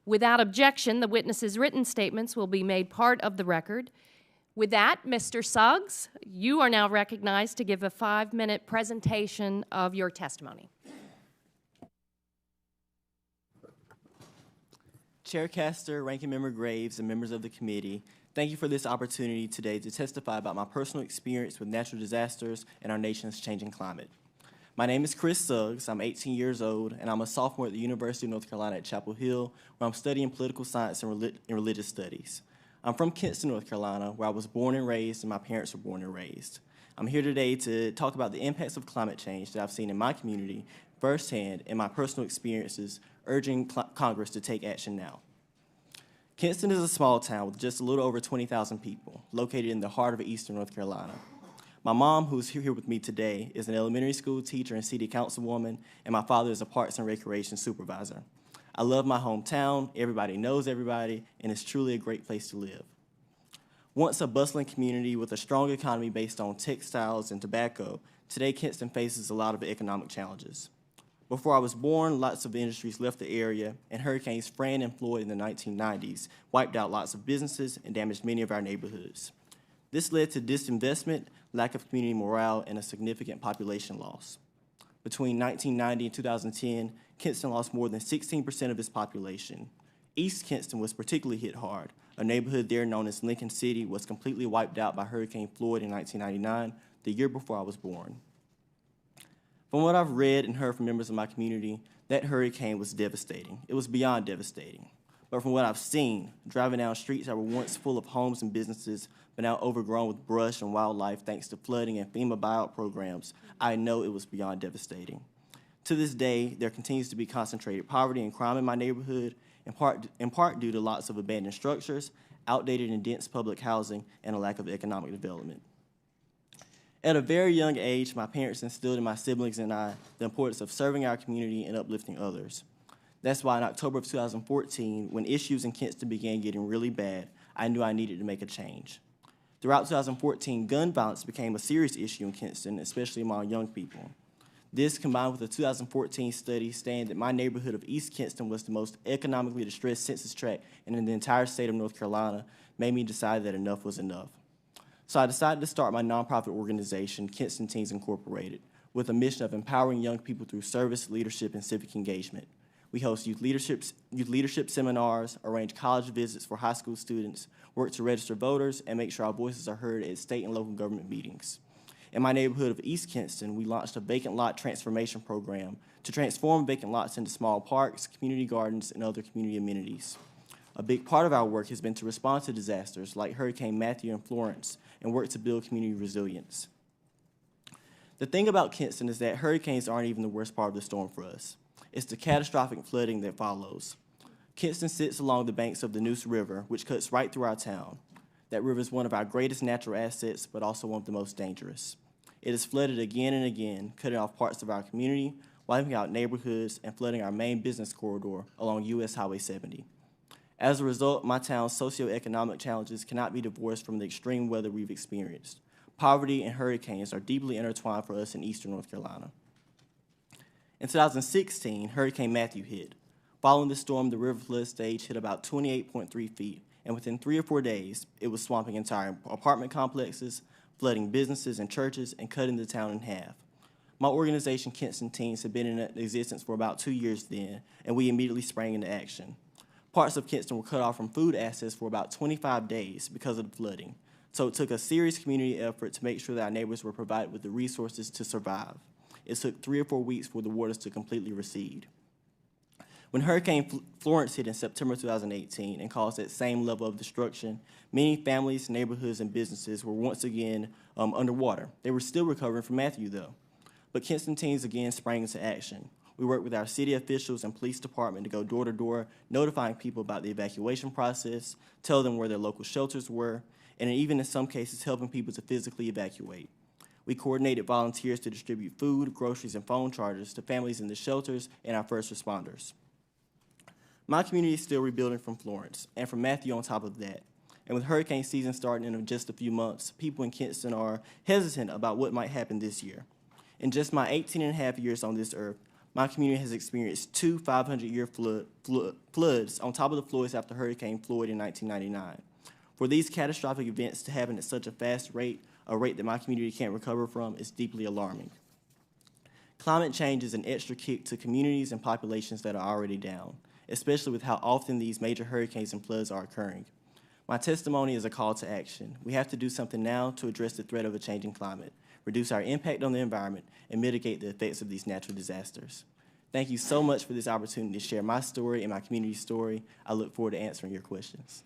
Without objection, the witnesses' written statements will be made part of the record. With that, Mr. Suggs, you are now recognized to give a 5-minute presentation of your testimony. Chair Castor, Ranking Member Graves, and members of the committee, thank you for this opportunity today to testify about my personal experience with natural disasters and our nation's changing climate. My name is Chris Suggs. I'm 18 years old, and I'm a sophomore at the University of North Carolina at Chapel Hill, where I'm studying political science and religious studies. I'm from Kinston, North Carolina, where I was born and raised, and my parents were born and raised. I'm here today to talk about the impacts of climate change that I've seen in my community firsthand and my personal experiences urging Congress to take action now. Kinston is a small town with just a little over 20,000 people, located in the heart of eastern North Carolina. My mom, who's here with me today, is an elementary school teacher and city councilwoman, and my father is a parks and recreation supervisor. I love my hometown, everybody knows everybody, and it's truly a great place to live. Once a bustling community with a strong economy based on textiles and tobacco, today Kinston faces a lot of economic challenges. Before I was born, lots of industries left the area, and Hurricanes Fran and Floyd in the 1990s wiped out lots of businesses and damaged many of our neighborhoods. This led to disinvestment, lack of community morale, and a significant population loss. Between 1990 and 2010, Kinston lost more than 16% of its population. East Kinston was particularly hit hard. A neighborhood there known as Lincoln City was completely wiped out by Hurricane Floyd in 1999, the year before I was born. From what I've read and heard from members of my community, that hurricane was devastating. It was beyond devastating. But from what I've seen, driving down streets that were once full of homes and businesses, but now overgrown with brush and wildlife thanks to flooding and FEMA buyout programs, I know it was beyond devastating. To this day, there continues to be concentrated poverty and crime in my neighborhood, in part due to lots of abandoned structures, outdated and dense public housing, and a lack of economic development. At a very young age, my parents instilled in my siblings and I the importance of serving our community and uplifting others. That's why in October of 2014, when issues in Kinston began getting really bad, I knew I needed to make a change. Throughout 2014, gun violence became a serious issue in Kinston, especially among young people. This, combined with a 2014 study stating that my neighborhood of East Kinston was the most economically distressed census tract in the entire state of North Carolina, made me decide that enough was enough. So I decided to start my nonprofit organization, Kinston Teens Incorporated, with a mission of empowering young people through service, leadership, and civic engagement. We host youth leadership seminars, arrange college visits for high school students, work to register voters, and make sure our voices are heard at state and local government meetings. In my neighborhood of East Kinston, we launched a vacant lot transformation program to transform vacant lots into small parks, community gardens, and other community amenities. A big part of our work has been to respond to disasters like Hurricane Matthew and Florence and work to build community resilience. The thing about Kinston is that hurricanes aren't even the worst part of the storm for us. It's the catastrophic flooding that follows. Kinston sits along the banks of the Neuse River, which cuts right through our town. That river is one of our greatest natural assets, but also one of the most dangerous. It has flooded again and again, cutting off parts of our community, wiping out neighborhoods, and flooding our main business corridor along U.S. Highway 70. As a result, my town's socioeconomic challenges cannot be divorced from the extreme weather we've experienced. Poverty and hurricanes are deeply intertwined for us in eastern North Carolina. In 2016, Hurricane Matthew hit. Following the storm, the river flood stage hit about 28.3 feet, and within 3 or 4 days, it was swamping entire apartment complexes, flooding businesses and churches, and cutting the town in half. My organization, Kinston Teens, had been in existence for about 2 years then, and we immediately sprang into action. Parts of Kinston were cut off from food access for about 25 days because of the flooding, so it took a serious community effort to make sure that our neighbors were provided with the resources to survive. It took 3 or 4 weeks for the waters to completely recede. When Hurricane Florence hit in September 2018 and caused that same level of destruction, many families, neighborhoods, and businesses were once again underwater. They were still recovering from Matthew, though. But Kinston Teens again sprang into action. We worked with our city officials and police department to go door to door, notifying people about the evacuation process, tell them where their local shelters were, and even in some cases helping people to physically evacuate. We coordinated volunteers to distribute food, groceries, and phone chargers to families in the shelters and our first responders. My community is still rebuilding from Florence and from Matthew on top of that. And with hurricane season starting in just a few months, people in Kinston are hesitant about what might happen this year. In just my 18 and a half years on this earth, My community has experienced two 500-year floods on top of the floods after Hurricane Floyd in 1999. For these catastrophic events to happen at such a fast rate, a rate that my community can't recover from, is deeply alarming. Climate change is an extra kick to communities and populations that are already down, especially with how often these major hurricanes and floods are occurring. My testimony is a call to action. We have to do something now to address the threat of a changing climate, reduce our impact on the environment, and mitigate the effects of these natural disasters. Thank you so much for this opportunity to share my story and my community's story. I look forward to answering your questions.